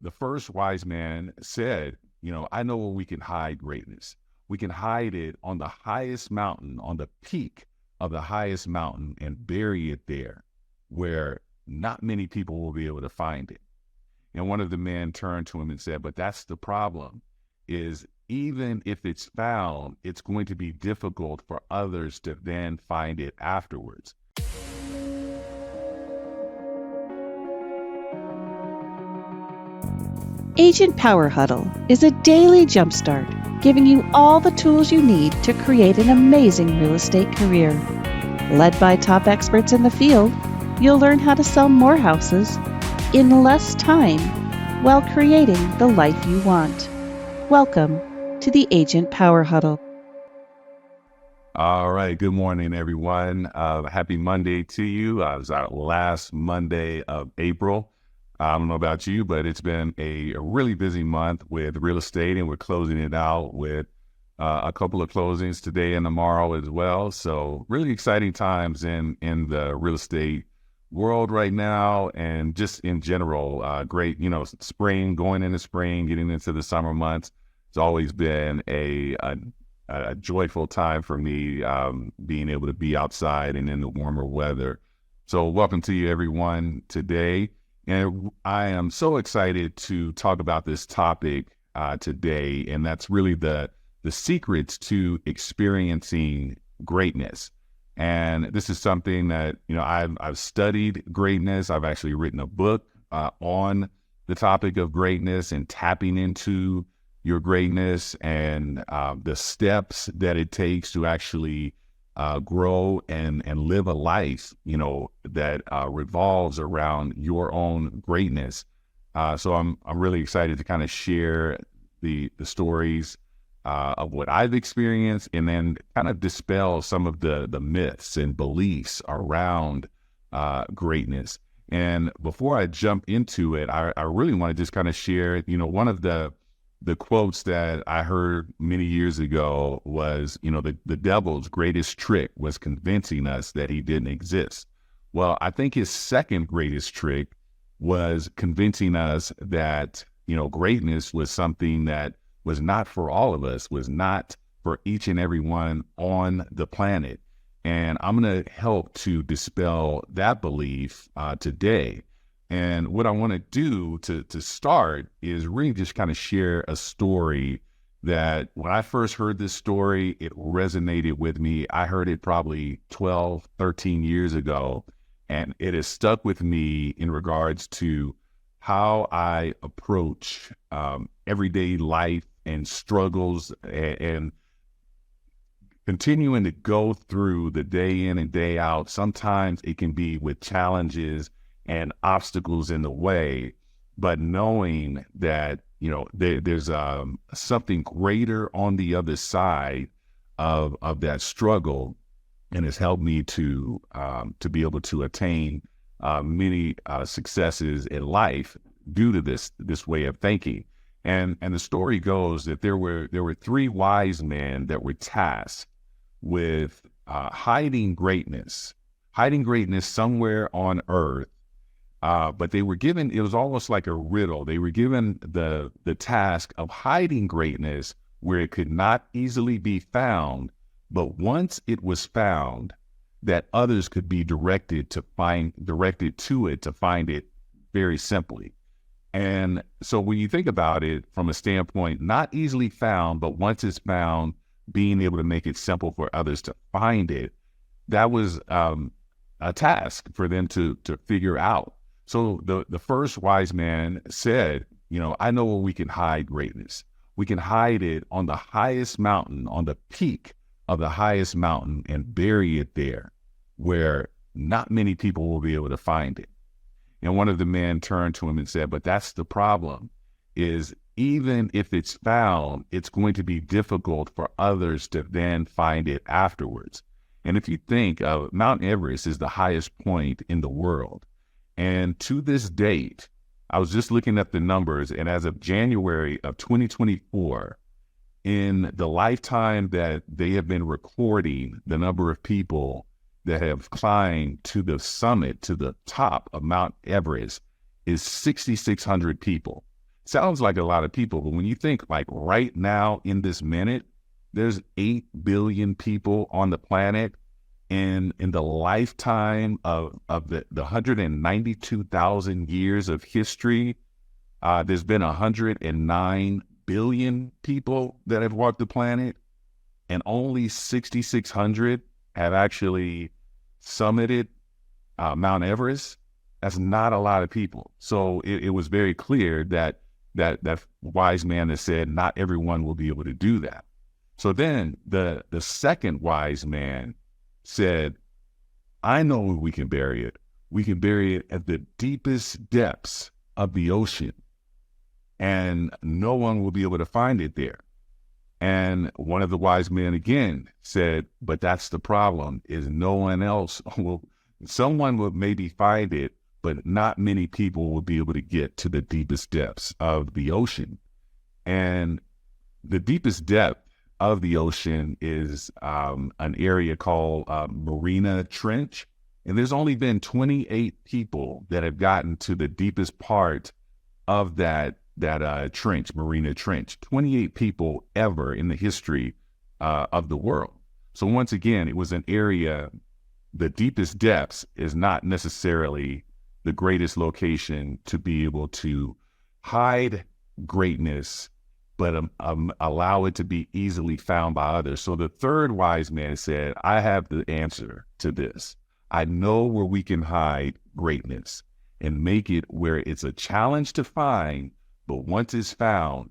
The first wise man said, I know where we can hide greatness. We can hide it on the highest mountain, on the peak of the highest mountain, and bury it there where not many people will be able to find it. And one of the men turned to him and said, but that's the problem, is even if it's found, it's going to be difficult for others to then find it afterwards. Agent Power Huddle is a daily jumpstart giving you all the tools you need to create an amazing real estate career. Led by top experts in the field, you'll learn how to sell more houses in less time while creating the life you want. Welcome to the Agent Power Huddle. All right. Good morning, everyone. Happy Monday to you. It's our last Monday of April. I don't know about you, but it's been a really busy month with real estate, and we're closing it out with a couple of closings today and tomorrow as well. So really exciting times in the real estate world right now, and just in general, great, spring, going into spring, getting into the summer months. It's always been a joyful time for me, being able to be outside and in the warmer weather. So welcome to you, everyone, today. And I am so excited to talk about this topic today, and that's really the secrets to experiencing greatness. And this is something that, I've studied greatness. I've actually written a book on the topic of greatness and tapping into your greatness and the steps that it takes to actually grow and live a life, that revolves around your own greatness. So I'm really excited to kind of share the stories of what I've experienced, and then kind of dispel some of the myths and beliefs around greatness. And before I jump into it, I really want to just kind of share, one of the quotes that I heard many years ago was, the devil's greatest trick was convincing us that he didn't exist. Well, I think his second greatest trick was convincing us that, greatness was something that was not for all of us, was not for each and every one on the planet. And I'm going to help to dispel that belief today. And what I want to do to start is really just kind of share a story that when I first heard this story, it resonated with me. I heard it probably 12, 13 years ago, and it has stuck with me in regards to how I approach everyday life and struggles and continuing to go through the day in and day out. Sometimes it can be with challenges and obstacles in the way, but knowing that, there's something greater on the other side of that struggle, and has helped me to be able to attain many successes in life due to this way of thinking. And the story goes that there were three wise men that were tasked with hiding greatness somewhere on earth. But they were given, it was almost like a riddle. They were given the task of hiding greatness where it could not easily be found, but once it was found, that others could be directed to it to find it very simply. And so when you think about it from a standpoint, not easily found, but once it's found, being able to make it simple for others to find it, that was a task for them to figure out. So the first wise man said, I know where we can hide greatness. We can hide it on the highest mountain, on the peak of the highest mountain, and bury it there where not many people will be able to find it. And one of the men turned to him and said, but that's the problem, is even if it's found, it's going to be difficult for others to then find it afterwards. And if you think of Mount Everest is the highest point in the world. And to this date, I was just looking at the numbers, and as of January of 2024, in the lifetime that they have been recording the number of people that have climbed to the summit, to the top of Mount Everest, is 6,600 people. sounds like a lot of people, but when you think like right now in this minute, there's 8 billion people on the planet. And in the lifetime of the 192,000 years of history, there's been 109 billion people that have walked the planet, and only 6,600 have actually summited Mount Everest. That's not a lot of people. So it was very clear that wise man that said not everyone will be able to do that. So then the second wise man said, I know where we can bury it. We can bury it at the deepest depths of the ocean, and no one will be able to find it there. And one of the wise men again said, but that's the problem, is no one else will, someone will maybe find it, but not many people will be able to get to the deepest depths of the ocean. And the deepest depth of the ocean is an area called Marina Trench. And there's only been 28 people that have gotten to the deepest part of that trench, Marina Trench. 28 people ever in the history of the world. So once again, it was an area, the deepest depths is not necessarily the greatest location to be able to hide greatness, but allow it to be easily found by others. So the third wise man said, I have the answer to this. I know where we can hide greatness and make it where it's a challenge to find, but once it's found,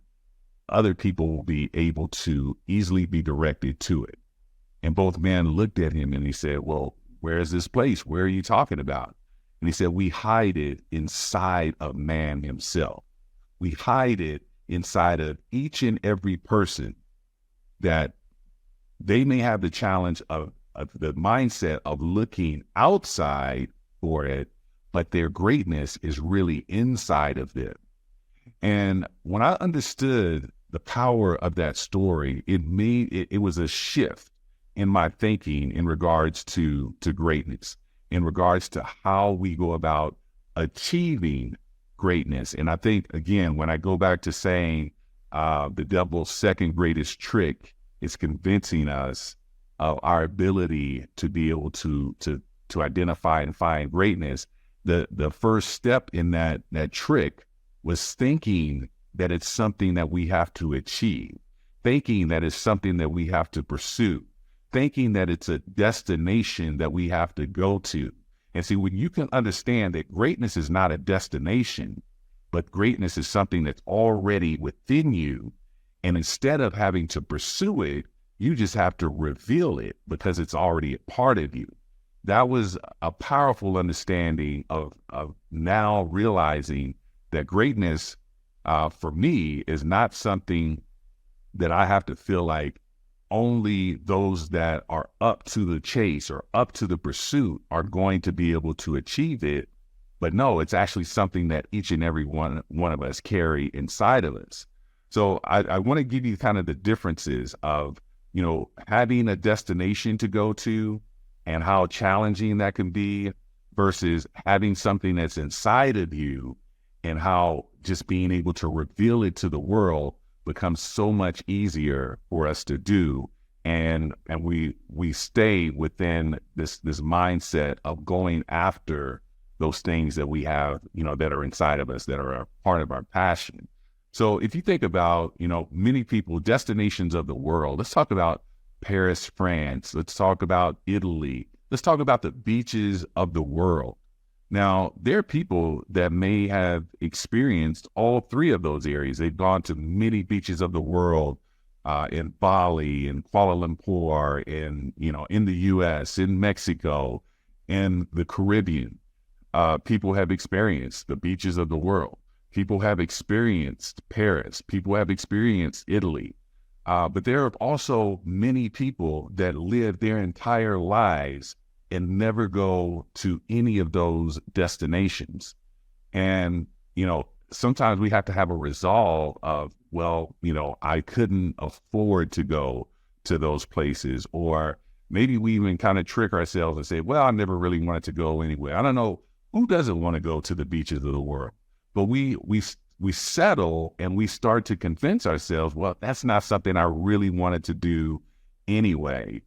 other people will be able to easily be directed to it. And both men looked at him and he said, well, where is this place? Where are you talking about? And he said, we hide it inside of man himself. We hide it inside of each and every person, that they may have the challenge of the mindset of looking outside for it, but their greatness is really inside of them. And when I understood the power of that story, it was a shift in my thinking in regards to greatness, in regards to how we go about achieving greatness. And I think, again, when I go back to saying the devil's second greatest trick is convincing us of our ability to be able to identify and find greatness, the first step in that trick was thinking that it's something that we have to achieve, thinking that it's something that we have to pursue, thinking that it's a destination that we have to go to. And see, when you can understand that greatness is not a destination, but greatness is something that's already within you, and instead of having to pursue it, you just have to reveal it because it's already a part of you. That was a powerful understanding of now realizing that greatness for me is not something that I have to feel like only those that are up to the chase or up to the pursuit are going to be able to achieve it. But no, it's actually something that each and every one of us carry inside of us. So I want to give you kind of the differences of, having a destination to go to and how challenging that can be versus having something that's inside of you, and how just being able to reveal it to the world becomes so much easier for us to do. And we stay within this mindset of going after those things that we have, that are inside of us, that are a part of our passion. So if you think about, many people, destinations of the world, let's talk about Paris, France. Let's talk about Italy. Let's talk about the beaches of the world. Now, there are people that may have experienced all three of those areas. They've gone to many beaches of the world, in Bali, in Kuala Lumpur, in the U.S., in Mexico, in the Caribbean. People have experienced the beaches of the world. People have experienced Paris. People have experienced Italy. But there are also many people that live their entire lives and never go to any of those destinations. And, sometimes we have to have a resolve of, I couldn't afford to go to those places. Or maybe we even kind of trick ourselves and say, I never really wanted to go anywhere. I don't know who doesn't want to go to the beaches of the world, but we we settle and we start to convince ourselves, well, that's not something I really wanted to do anyway.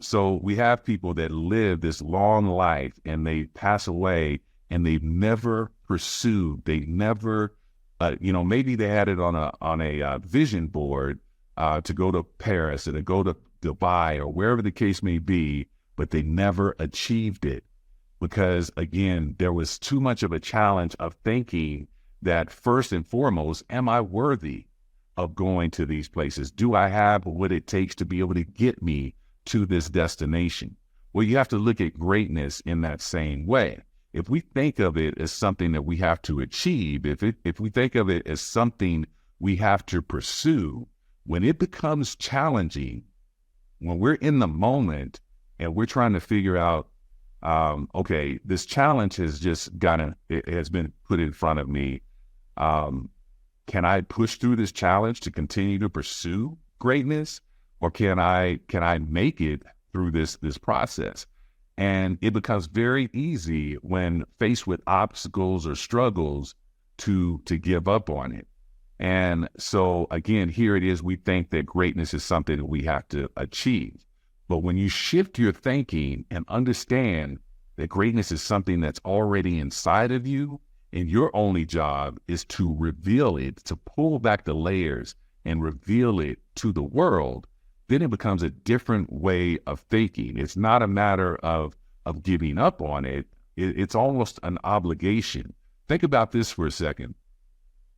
So we have people that live this long life and they pass away and they've never pursued, they never, maybe they had it on a vision board to go to Paris or to go to Dubai or wherever the case may be, but they never achieved it because, again, there was too much of a challenge of thinking that first and foremost, am I worthy of going to these places? Do I have what it takes to be able to get me to this destination? Well, you have to look at greatness in that same way. If we think of it as something that we have to achieve, if we think of it as something we have to pursue, when it becomes challenging, when we're in the moment and we're trying to figure out, okay, this challenge has just it has been put in front of me. Can I push through this challenge to continue to pursue greatness, or can I make it through this process? And it becomes very easy when faced with obstacles or struggles to give up on it. And so again, here it is, we think that greatness is something that we have to achieve. But when you shift your thinking and understand that greatness is something that's already inside of you, and your only job is to reveal it, to pull back the layers and reveal it to the world, then it becomes a different way of thinking. It's not a matter of giving up on it. It's almost an obligation. Think about this for a second.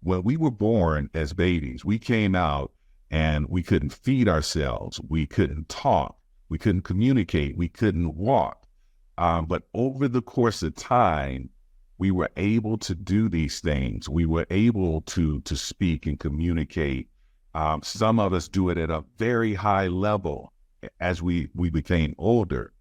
When we were born as babies, we came out and we couldn't feed ourselves. We couldn't talk. We couldn't communicate. We couldn't walk. But over the course of time, we were able to do these things. We were able to speak and communicate. Some of us do it at a very high level. As we became older,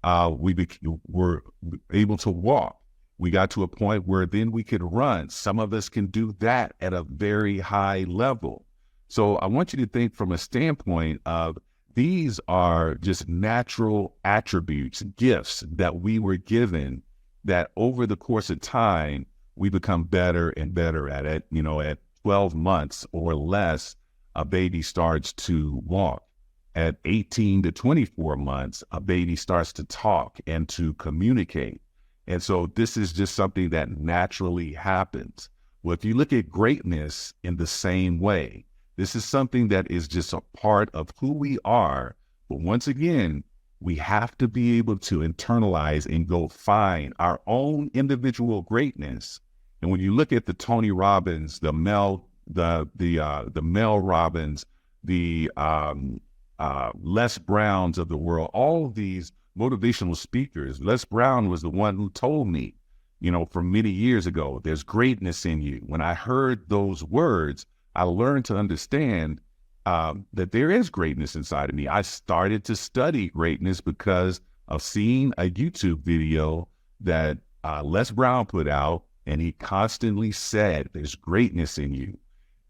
were able to walk. We got to a point where then we could run. Some of us can do that at a very high level. So I want you to think from a standpoint of these are just natural attributes, gifts that we were given, that over the course of time, we become better and better at it. At 12 months or less, a baby starts to walk. At 18 to 24 months, a baby starts to talk and to communicate. And so this is just something that naturally happens. Well, if you look at greatness in the same way, this is something that is just a part of who we are. But once again, we have to be able to internalize and go find our own individual greatness. And when you look at the Tony Robbins, the Mel Robbins, the Les Browns of the world, all of these motivational speakers. Les Brown was the one who told me, from many years ago, there's greatness in you. When I heard those words, I learned to understand that there is greatness inside of me. I started to study greatness because of seeing a YouTube video that Les Brown put out, and he constantly said, there's greatness in you.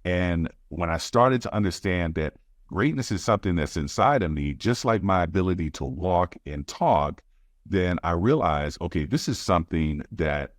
And when I started to understand that greatness is something that's inside of me, just like my ability to walk and talk, then I realized, okay, this is something that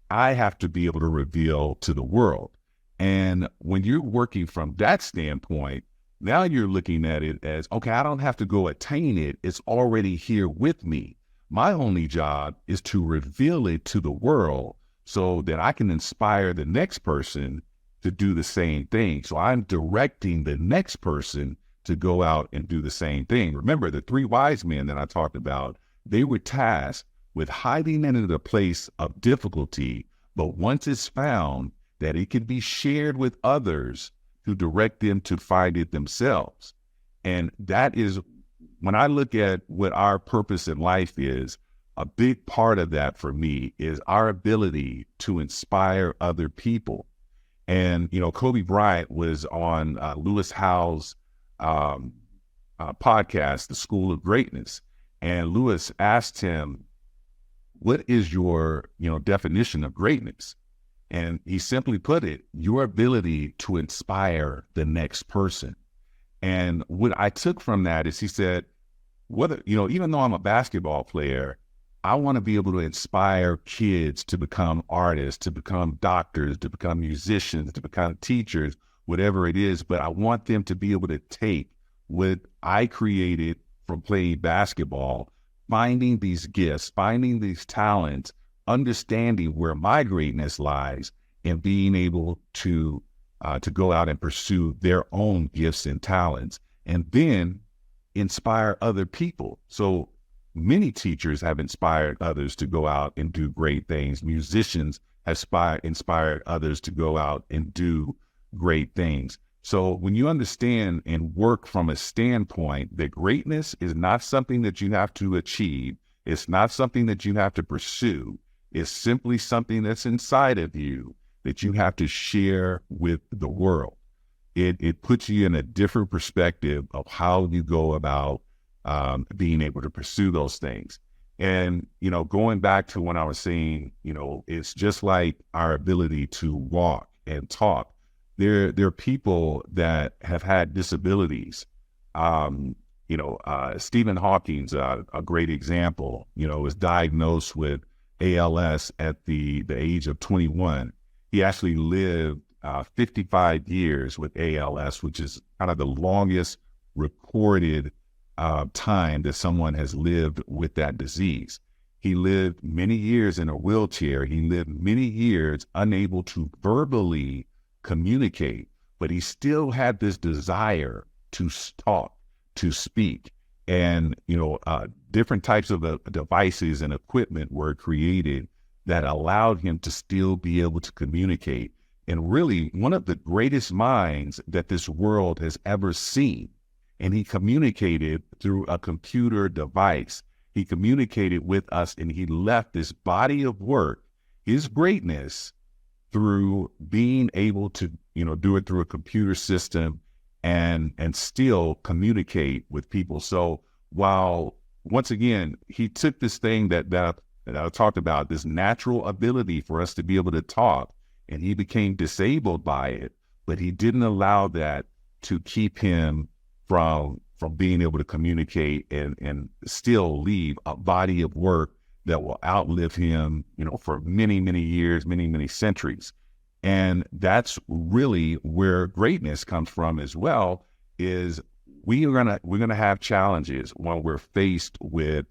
I have to be able to reveal to the world. And when you're working from that standpoint, now you're looking at it as, okay, I don't have to go attain it. It's already here with me. My only job is to reveal it to the world so that I can inspire the next person to do the same thing. So I'm directing the next person to go out and do the same thing. Remember, the three wise men that I talked about, they were tasked with hiding it in a place of difficulty, but once it's found, that it can be shared with others to direct them to find it themselves. And that is, when I look at what our purpose in life is, a big part of that for me is our ability to inspire other people. And, Kobe Bryant was on Lewis Howes' podcast, The School of Greatness. And Lewis asked him, what is your, definition of greatness? And he simply put it, your ability to inspire the next person. And what I took from that is he said, even though I'm a basketball player, I want to be able to inspire kids to become artists, to become doctors, to become musicians, to become teachers, whatever it is. But I want them to be able to take what I created from playing basketball, finding these gifts, finding these talents, understanding where my greatness lies, and being able to go out and pursue their own gifts and talents, and then inspire other people. So many teachers have inspired others to go out and do great things. Musicians have inspired others to go out and do great things. So when you understand and work from a standpoint that greatness is not something that you have to achieve, it's not something that you have to pursue, it's simply something that's inside of you that you have to share with the world. It puts you in a different perspective of how you go about being able to pursue those things. And, going back to when I was saying, it's just like our ability to walk and talk. There are people that have had disabilities. Stephen Hawking's a great example, was diagnosed with ALS at the age of 21. He actually lived 55 years with ALS, which is kind of the longest recorded time that someone has lived with that disease. He lived many years in a wheelchair. He lived many years unable to verbally communicate, but he still had this desire to talk, to speak. And, different types of devices and equipment were created that allowed him to still be able to communicate. And really, one of the greatest minds that this world has ever seen. And he communicated through a computer device. He communicated with us, and he left this body of work, his greatness, through being able to, do it through a computer system and still communicate with people. So while, once again, he took this thing that I talked about, this natural ability for us to be able to talk, and he became disabled by it, but he didn't allow that to keep him from being able to communicate and still leave a body of work that will outlive him, for many, many years, many, many centuries. And that's really where greatness comes from as well, is we're gonna have challenges when we're faced with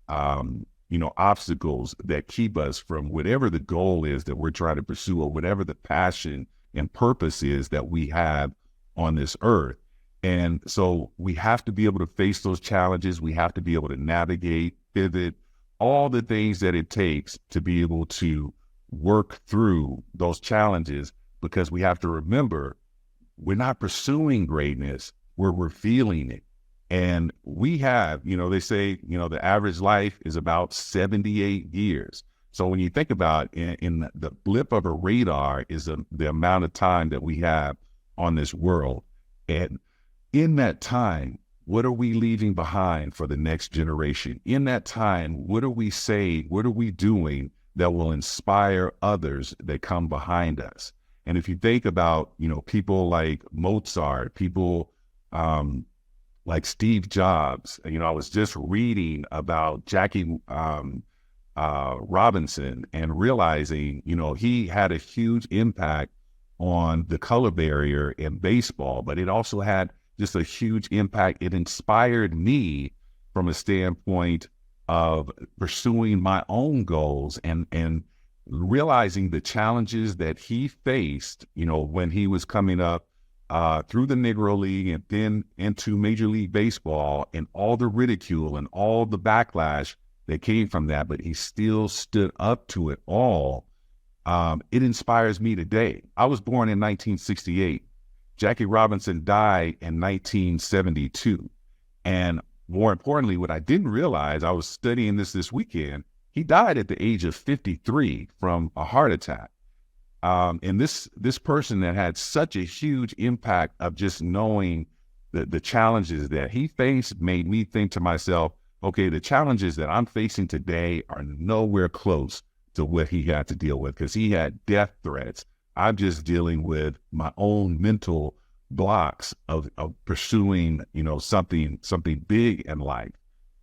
obstacles that keep us from whatever the goal is that we're trying to pursue, or whatever the passion and purpose is that we have on this earth. And so we have to be able to face those challenges. We have to be able to navigate, pivot, all the things that it takes to be able to work through those challenges, because we have to remember, we're not pursuing greatness, we're revealing it. And we have, they say, the average life is about 78 years. So when you think about in the blip of a radar is the amount of time that we have on this world. And in that time, what are we leaving behind for the next generation? In that time, what are we saying? What are we doing that will inspire others that come behind us? And if you think about, people like Mozart, people like Steve Jobs, I was just reading about Jackie Robinson and realizing, he had a huge impact on the color barrier in baseball, but it also had just a huge impact. It inspired me from a standpoint of pursuing my own goals and realizing the challenges that he faced, when he was coming up through the Negro League and then into Major League Baseball, and all the ridicule and all the backlash that came from that, but he still stood up to it all. It inspires me today. I was born in 1968. Jackie Robinson died in 1972. And more importantly, what I didn't realize, I was studying this weekend, he died at the age of 53 from a heart attack. And this person that had such a huge impact of just knowing the challenges that he faced made me think to myself, okay, the challenges that I'm facing today are nowhere close to what he had to deal with, because he had death threats. I'm just dealing with my own mental blocks of pursuing, something big in life.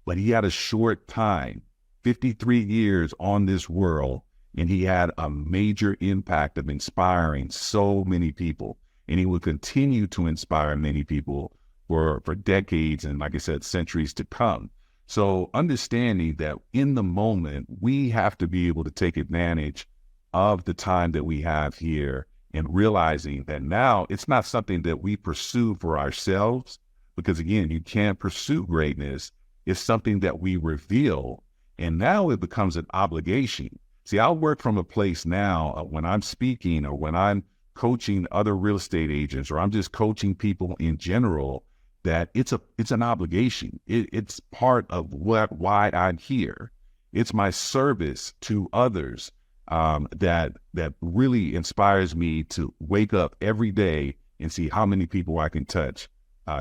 But he had a short time 53 years on this world, and he had a major impact of inspiring so many people. And he will continue to inspire many people for decades and, like I said, centuries to come. So understanding that in the moment, we have to be able to take advantage of the time that we have here, and realizing that now it's not something that we pursue for ourselves, because again, you can't pursue greatness. It's something that we reveal, and now it becomes an obligation. See, I work from a place now when I'm speaking or when I'm coaching other real estate agents, or I'm just coaching people in general, that it's an obligation. It's part of why I'm here. It's my service to others that really inspires me to wake up every day and see how many people I can touch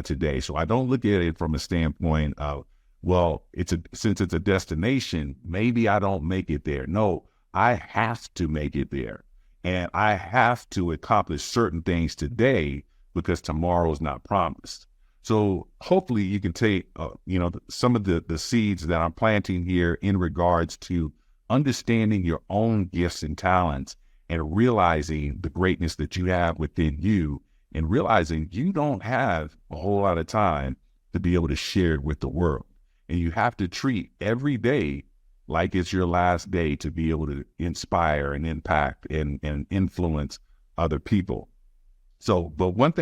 today. So I don't look at it from a standpoint of, well, since it's a destination, maybe I don't make it there. No, I have to make it there. And I have to accomplish certain things today because tomorrow is not promised. So hopefully you can take, some of the seeds that I'm planting here in regards to understanding your own gifts and talents, and realizing the greatness that you have within you, and realizing you don't have a whole lot of time to be able to share it with the world. And you have to treat every day like it's your last day to be able to inspire and impact and influence other people. So, but one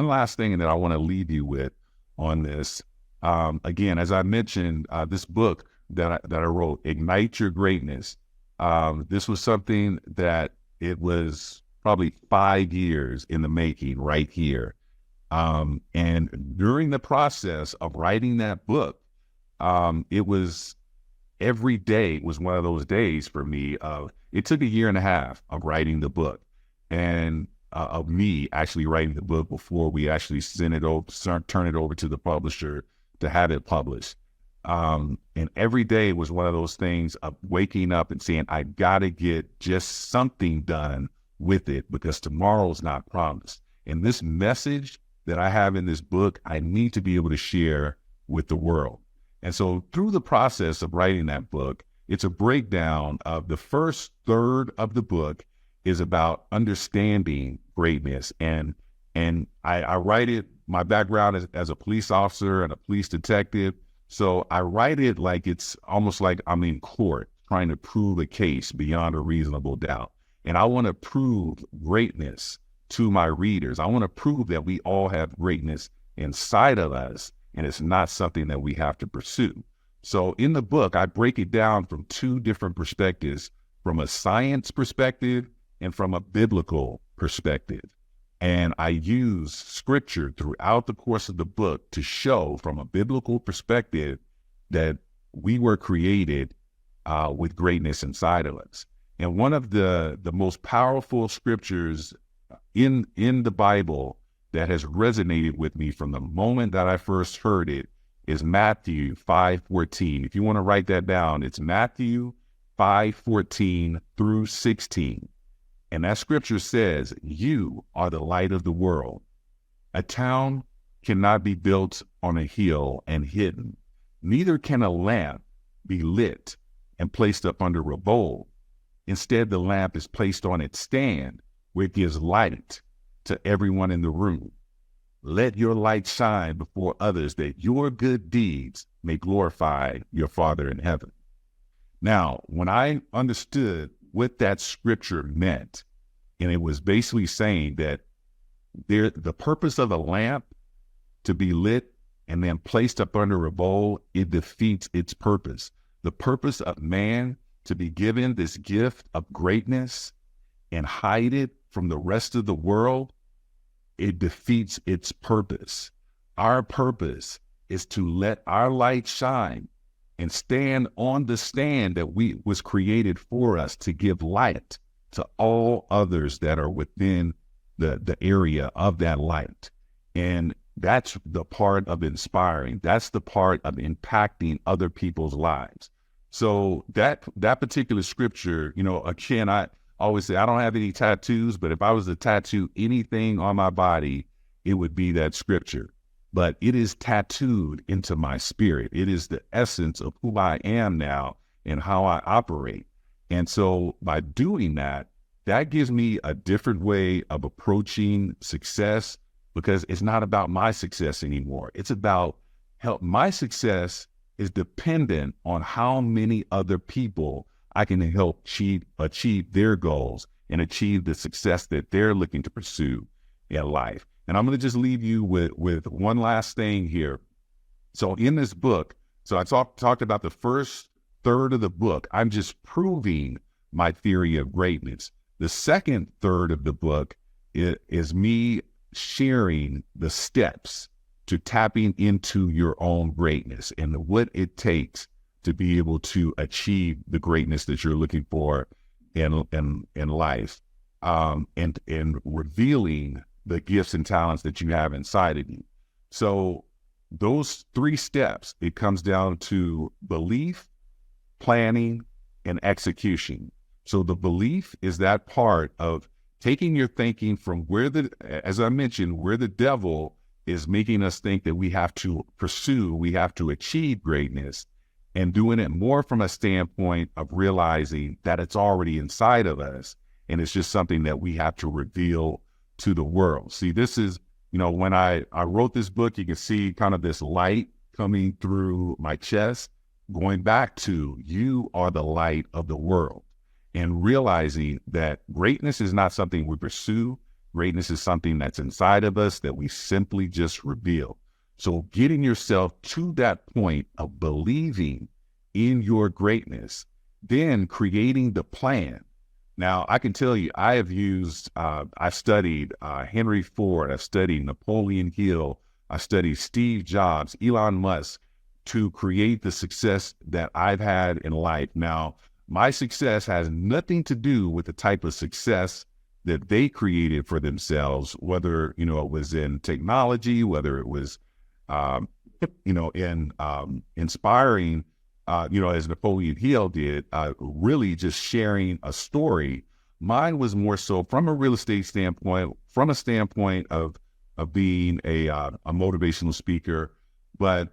last thing that I want to leave you with on this, again, as I mentioned, this book that I wrote, Ignite Your Greatness. This was something that it was probably 5 years in the making right here. And during the process of writing that book, it was every day was one of those days for me. It took 1.5 years of writing the book, and of me actually writing the book before we actually turn it over to the publisher to have it published. And every day was one of those things of waking up and saying, I got to get just something done with it because tomorrow's not promised. And this message that I have in this book, I need to be able to share with the world. And so through the process of writing that book, it's a breakdown of the first third of the book is about understanding greatness. And I write it, my background as a police officer and a police detective. So I write it like it's almost like I'm in court trying to prove a case beyond a reasonable doubt. And I want to prove greatness to my readers. I want to prove that we all have greatness inside of us, and it's not something that we have to pursue. So in the book, I break it down from 2 different perspectives, from a science perspective and from a biblical perspective. And I use scripture throughout the course of the book to show from a biblical perspective that we were created with greatness inside of us. And one of the most powerful scriptures in the Bible that has resonated with me from the moment that I first heard it is Matthew 5:14. If you want to write that down, it's Matthew 5:14 through 16. And that scripture says, you are the light of the world. A town cannot be built on a hill and hidden. Neither can a lamp be lit and placed up under a bowl. Instead, the lamp is placed on its stand, where it gives light to everyone in the room. Let your light shine before others, that your good deeds may glorify your Father in heaven. Now, when I understood what that scripture meant, and it was basically saying that the purpose of a lamp to be lit and then placed up under a bowl, it defeats its purpose. The purpose of man to be given this gift of greatness and hide it from the rest of the world, it defeats its purpose. Our purpose is to let our light shine and stand on the stand that was created for us to give light to all others that are within the area of that light. And that's the part of inspiring. That's the part of impacting other people's lives. So that particular scripture, again, I always say I don't have any tattoos, but if I was to tattoo anything on my body, it would be that scripture. But it is tattooed into my spirit. It is the essence of who I am now. and how I operate. And so by doing that, that gives me a different way of approaching success, because it's not about my success anymore. It's about my success is dependent on how many other people I can help achieve their goals and achieve the success that they're looking to pursue in life. And I'm going to just leave you with one last thing here. So in this book, so I talked about the first third of the book. I'm just proving my theory of greatness. The second third of the book is me sharing the steps to tapping into your own greatness and what it takes to be able to achieve the greatness that you're looking for in life, and revealing the gifts and talents that you have inside of you. So those 3 steps, it comes down to belief, planning, and execution. So the belief is that part of taking your thinking from as I mentioned, where the devil is making us think that we have to achieve greatness, and doing it more from a standpoint of realizing that it's already inside of us, and it's just something that we have to reveal to the world. See, this is, when I wrote this book, you can see kind of this light coming through my chest, going back to, you are the light of the world, and realizing that greatness is not something we pursue. Greatness is something that's inside of us that we simply just reveal. So getting yourself to that point of believing in your greatness, then creating the plan. Now, I can tell you, I have I've studied Henry Ford, I've studied Napoleon Hill, I studied Steve Jobs, Elon Musk, to create the success that I've had in life. Now, my success has nothing to do with the type of success that they created for themselves, whether, it was in technology, whether it was, in inspiring, as Napoleon Hill did, really just sharing a story. Mine was more so from a real estate standpoint, from a standpoint of being a motivational speaker. But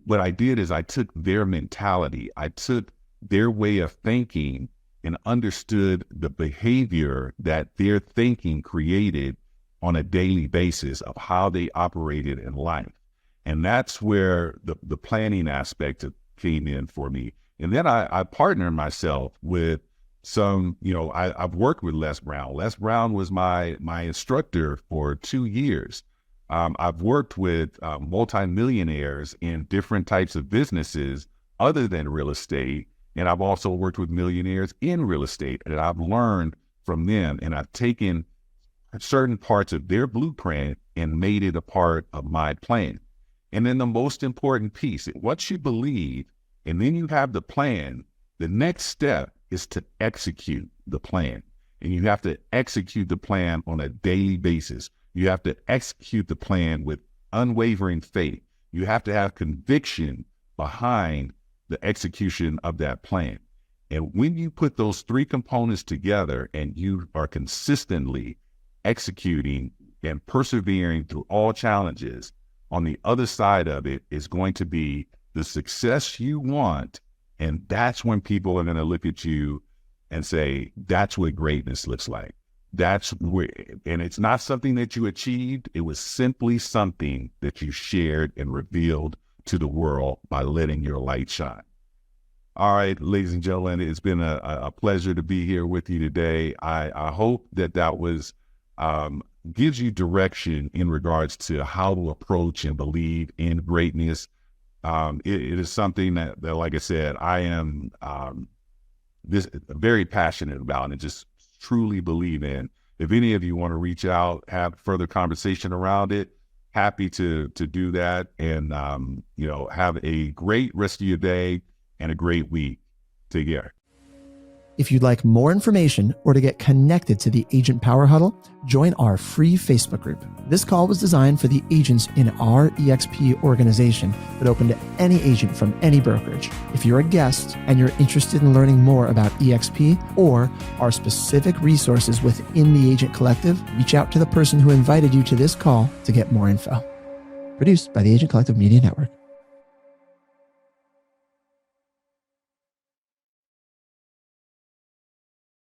what I did is I took their mentality, I took their way of thinking, and understood the behavior that their thinking created on a daily basis of how they operated in life. And that's where the planning aspect came in for me. And then I partnered myself with some, I've worked with Les Brown. Les Brown was my instructor for 2 years. I've worked with multimillionaires in different types of businesses other than real estate. And I've also worked with millionaires in real estate, and I've learned from them, and I've taken certain parts of their blueprint and made it a part of my plan. And then the most important piece, once you believe and then you have the plan, the next step is to execute the plan. And you have to execute the plan on a daily basis. You have to execute the plan with unwavering faith. You have to have conviction behind the execution of that plan. And when you put those 3 components together and you are consistently executing and persevering through all challenges, on the other side of it is going to be the success you want. And that's when people are going to look at you and say, that's what greatness looks like. And it's not something that you achieved. It was simply something that you shared and revealed to the world by letting your light shine. All right, ladies and gentlemen, it's been a pleasure to be here with you today. I hope that was gives you direction in regards to how to approach and believe in greatness. It is something that, like I said, I am very passionate about and just truly believe in. If any of you want to reach out, have further conversation around it, happy to do that. And, have a great rest of your day and a great week. Take care. If you'd like more information or to get connected to the Agent Power Huddle, join our free Facebook group. This call was designed for the agents in our EXP organization, but open to any agent from any brokerage. If you're a guest and you're interested in learning more about EXP or our specific resources within the Agent Collective, reach out to the person who invited you to this call to get more info. Produced by the Agent Collective Media Network.